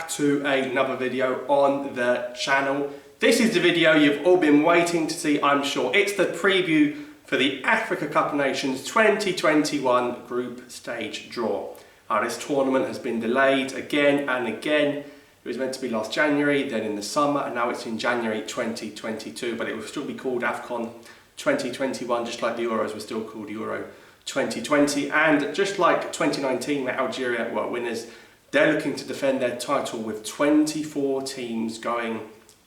back to another video on the channel. This is the video you've all been waiting to see, I'm sure. It's the preview for the Africa Cup of Nations 2021 group stage draw. This tournament has been delayed again and again. It was meant to be last January, then in the summer, and now it's in January 2022, but it will still be called Afcon 2021, just like the Euros were still called Euro 2020. And just like 2019, where Algeria were winners, they're looking to defend their title with 24 teams going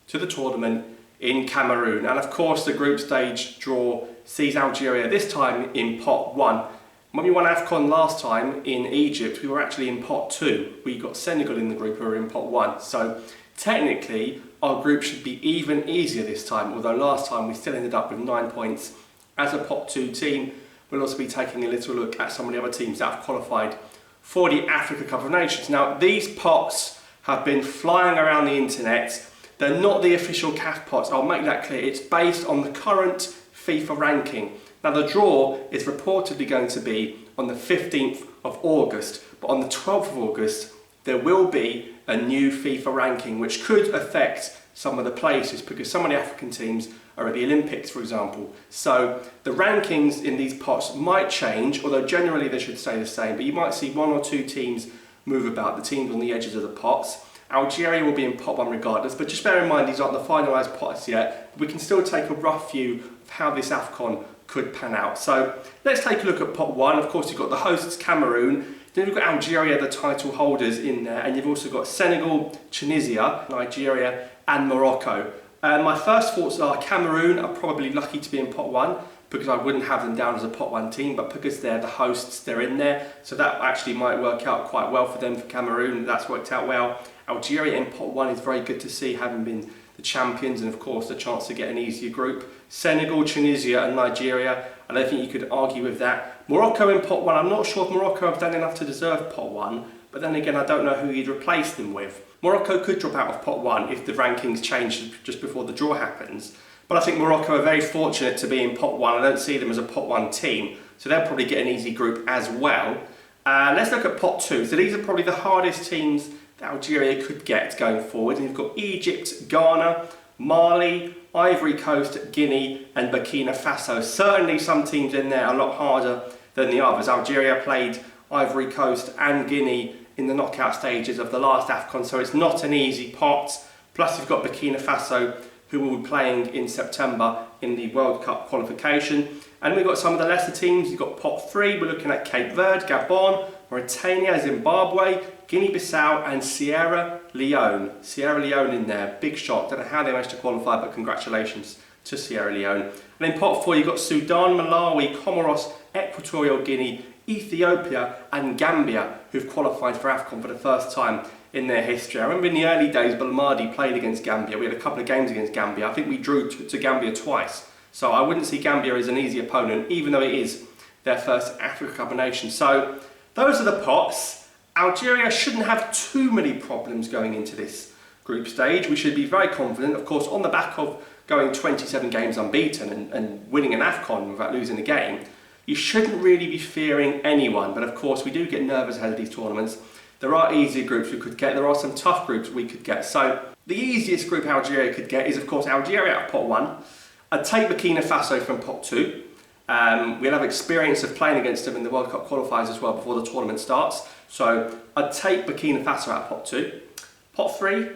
to the tournament in Cameroon. And of course, the group stage draw sees Algeria this time in pot 1. When we won Afcon last time in Egypt, we were actually in pot 2. We got Senegal in the group who were in pot 1. So technically, our group should be even easier this time, although last time we still ended up with 9 points as a pot 2 team. We'll also be taking a little look at some of the other teams that have qualified for the Africa Cup of Nations. Now, these pots have been flying around the internet. They're not the official CAF pots, I'll make that clear. It's based on the current FIFA ranking. Now, the draw is reportedly going to be on the 15th of August, but on the 12th of August, there will be a new FIFA ranking, which could affect some of the places because some of the African teams are at the Olympics, for example. So the rankings in these pots might change, although generally they should stay the same, but you might see 1 or 2 teams move about, the teams on the edges of the pots. Algeria will be in pot 1 regardless, but just bear in mind these aren't the finalised pots yet. We can still take a rough view of how this Afcon could pan out. So let's take a look at pot 1. Of course, you've got the hosts Cameroon, then you've got Algeria, the title holders, in there, and you've also got Senegal, Tunisia, Nigeria and Morocco. My first thoughts are Cameroon are probably lucky to be in pot 1 because I wouldn't have them down as a pot 1 team, but because they're the hosts, they're in there. So that actually might work out quite well for them, for Cameroon. That's worked out well. Algeria in pot 1 is very good to see, having been the champions, and of course the chance to get an easier group. Senegal, Tunisia and Nigeria, I don't think you could argue with that. Morocco in pot 1, I'm not sure if Morocco have done enough to deserve pot 1, but then again I don't know who you'd replace them with. Morocco could drop out of pot 1 if the rankings change just before the draw happens, but I think Morocco are very fortunate to be in pot 1. I don't see them as a pot 1 team, so they'll probably get an easy group as well. Let's look at pot 2. So these are probably the hardest teams that Algeria could get going forward, and you've got Egypt, Ghana, Mali, Ivory Coast, Guinea and Burkina Faso. Certainly some teams in there are a lot harder than the others. Algeria played Ivory Coast and Guinea in the knockout stages of the last Afcon, so it's not an easy pot. Plus you've got Burkina Faso, who will be playing in September in the World Cup qualification. And we've got some of the lesser teams. You've got pot 3, we're looking at Cape Verde, Gabon, Mauritania, Zimbabwe, Guinea-Bissau and Sierra Leone. Sierra Leone in there, big shot. Don't know how they managed to qualify, but congratulations to Sierra Leone. And in pot 4 you've got Sudan, Malawi, Comoros, Equatorial Guinea, Ethiopia and Gambia, who've qualified for Afcon for the first time in their history. I remember in the early days, Belmadi played against Gambia. We had a couple of games against Gambia. I think we drew to Gambia twice. So I wouldn't see Gambia as an easy opponent, even though it is their first Africa Cup of Nations. So those are the pots. Algeria shouldn't have too many problems going into this group stage. We should be very confident, of course, on the back of going 27 games unbeaten and winning an Afcon without losing a game. You shouldn't really be fearing anyone, but of course we do get nervous ahead of these tournaments. There are easier groups we could get, there are some tough groups we could get. So the easiest group Algeria could get is of course Algeria out of pot 1. I'd take Burkina Faso from pot 2. We'll have experience of playing against them in the World Cup qualifiers as well before the tournament starts. So I'd take Burkina Faso out of pot 2. Pot 3,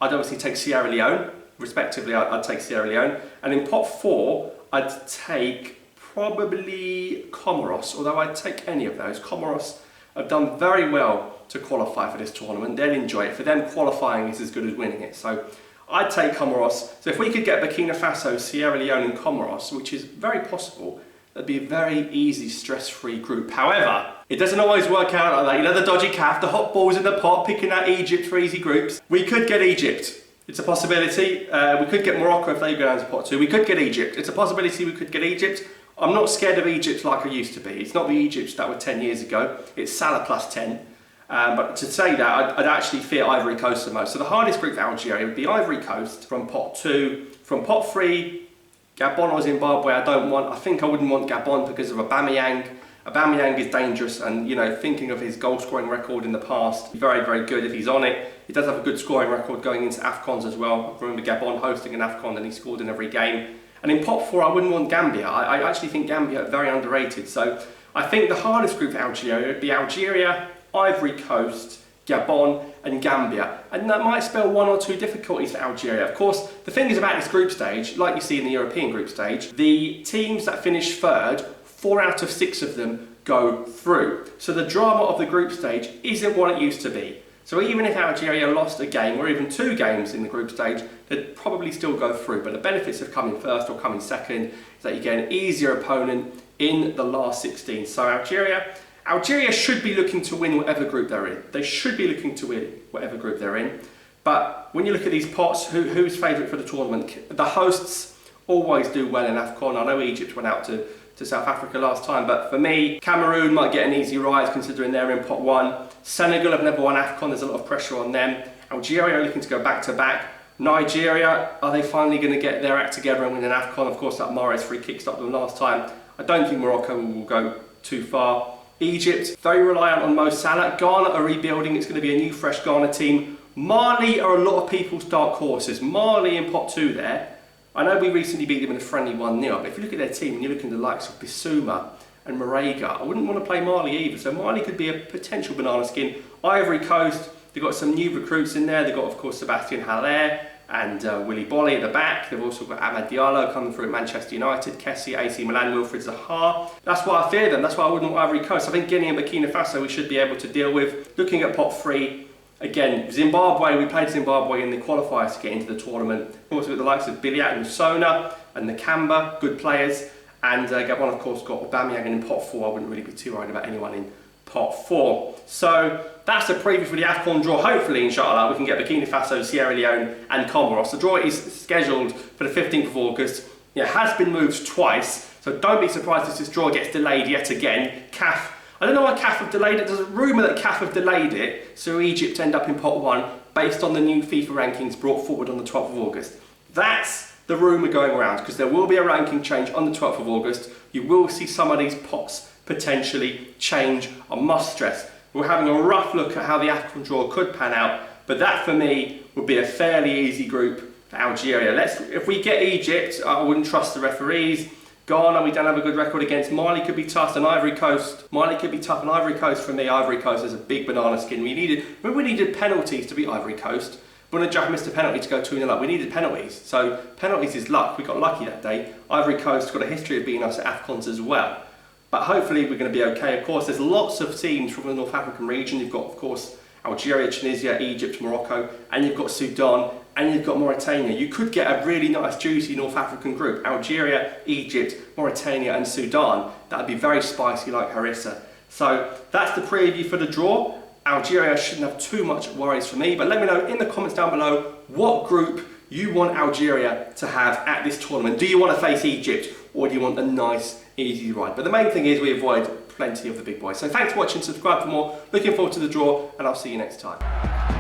I'd obviously take Sierra Leone. Respectively, I'd take Sierra Leone. And in pot 4, I'd take probably Comoros, although I'd take any of those. Comoros have done very well to qualify for this tournament. They'll enjoy it. For them, qualifying is as good as winning it. So I'd take Comoros. So if we could get Burkina Faso, Sierra Leone and Comoros, which is very possible, that'd be a very easy, stress-free group. However, it doesn't always work out like that. You know the dodgy calf, the hot balls in the pot, picking out Egypt for easy groups. We could get Egypt. It's a possibility. We could get Morocco if they go down to pot 2. We could get Egypt. It's a possibility we could get Egypt. I'm not scared of Egypt like I used to be. It's not the Egypt that were 10 years ago. It's Salah plus 10. But to say that, I'd actually fear Ivory Coast the most. So the hardest group for Algeria would be Ivory Coast from pot 2. From pot 3, Gabon or Zimbabwe I think I wouldn't want Gabon because of Aubameyang. Aubameyang is dangerous, and you know, thinking of his goal scoring record in the past, very, very good if he's on it. He does have a good scoring record going into Afcons as well. I remember Gabon hosting an Afcon and he scored in every game. And in pot 4, I wouldn't want Gambia. I actually think Gambia are very underrated. So I think the hardest group for Algeria would be Algeria, Ivory Coast, Gabon and Gambia, and that might spell 1 or 2 difficulties for Algeria. Of course, the thing is about this group stage, like you see in the European group stage, the teams that finish third, 4 out of 6 of them go through. So the drama of the group stage isn't what it used to be. So even if Algeria lost a game or even 2 games in the group stage, they'd probably still go through. But the benefits of coming first or coming second is that you get an easier opponent in the last 16. So Algeria should be looking to win whatever group they're in. They should be looking to win whatever group they're in. But when you look at these pots, who's favourite for the tournament? The hosts always do well in Afcon. I know Egypt went out to South Africa last time, but for me, Cameroon might get an easy rise considering they're in pot 1. Senegal have never won Afcon, there's a lot of pressure on them. Algeria are looking to go back to back. Nigeria, are they finally going to get their act together and win an Afcon? Of course, that Mahrez free kick stopped them last time. I don't think Morocco will go too far. Egypt, very reliant on Mo Salah. Ghana are rebuilding, it's going to be a new fresh Ghana team. Mali are a lot of people's dark horses. Mali in pot 2 there. I know we recently beat them in a friendly 1-0, but if you look at their team and you look at the likes of Bissouma and Marega, I wouldn't want to play Mali either. So Mali could be a potential banana skin. Ivory Coast, they've got some new recruits in there. They've got, of course, Sebastian Haller and Willy Bolly at the back. They've also got Amad Diallo coming through at Manchester United, Kessie, AC Milan, Wilfried Zaha. That's why I fear them. That's why I wouldn't want Ivory Coast. I think Guinea and Burkina Faso we should be able to deal with. Looking at pot 3, again, Zimbabwe, we played Zimbabwe in the qualifiers to get into the tournament. Also got the likes of Biliat and Sona and Nakamba, good players. And Gabon, of course, got Aubameyang, and in pot 4, I wouldn't really be too worried about anyone in pot 4. So that's a preview for the Afcon draw. Hopefully, inshallah, we can get Burkina Faso, Sierra Leone and Comoros. The draw is scheduled for the 15th of August. It has been moved twice, so don't be surprised if this draw gets delayed yet again. CAF, I don't know why CAF have delayed it. There's a rumour that CAF have delayed it, so Egypt end up in pot 1 based on the new FIFA rankings brought forward on the 12th of August. That's the rumour going around, because there will be a ranking change on the 12th of August. You will see some of these pots potentially change. I must stress, we're having a rough look at how the Afcon draw could pan out, but that for me would be a fairly easy group for Algeria. If we get Egypt, I wouldn't trust the referees. Ghana, we don't have a good record against. Mali could be tough, and Ivory Coast. Mali could be tough, and Ivory Coast, for me, Ivory Coast is a big banana skin. Remember we needed penalties to beat Ivory Coast. Bunajah missed a penalty to go 2-0 up. We needed penalties, so penalties is luck. We got lucky that day. Ivory Coast got a history of beating us at Afcons as well. But hopefully we're going to be okay. Of course, there's lots of teams from the North African region. You've got, of course, Algeria, Tunisia, Egypt, Morocco, and you've got Sudan, and you've got Mauritania. You could get a really nice, juicy North African group. Algeria, Egypt, Mauritania, and Sudan. That would be very spicy like harissa. So that's the preview for the draw. Algeria shouldn't have too much worries for me, but let me know in the comments down below what group you want Algeria to have at this tournament. Do you want to face Egypt, or do you want a nice, easy ride? But the main thing is we avoid plenty of the big boys. So thanks for watching, subscribe for more. Looking forward to the draw, and I'll see you next time.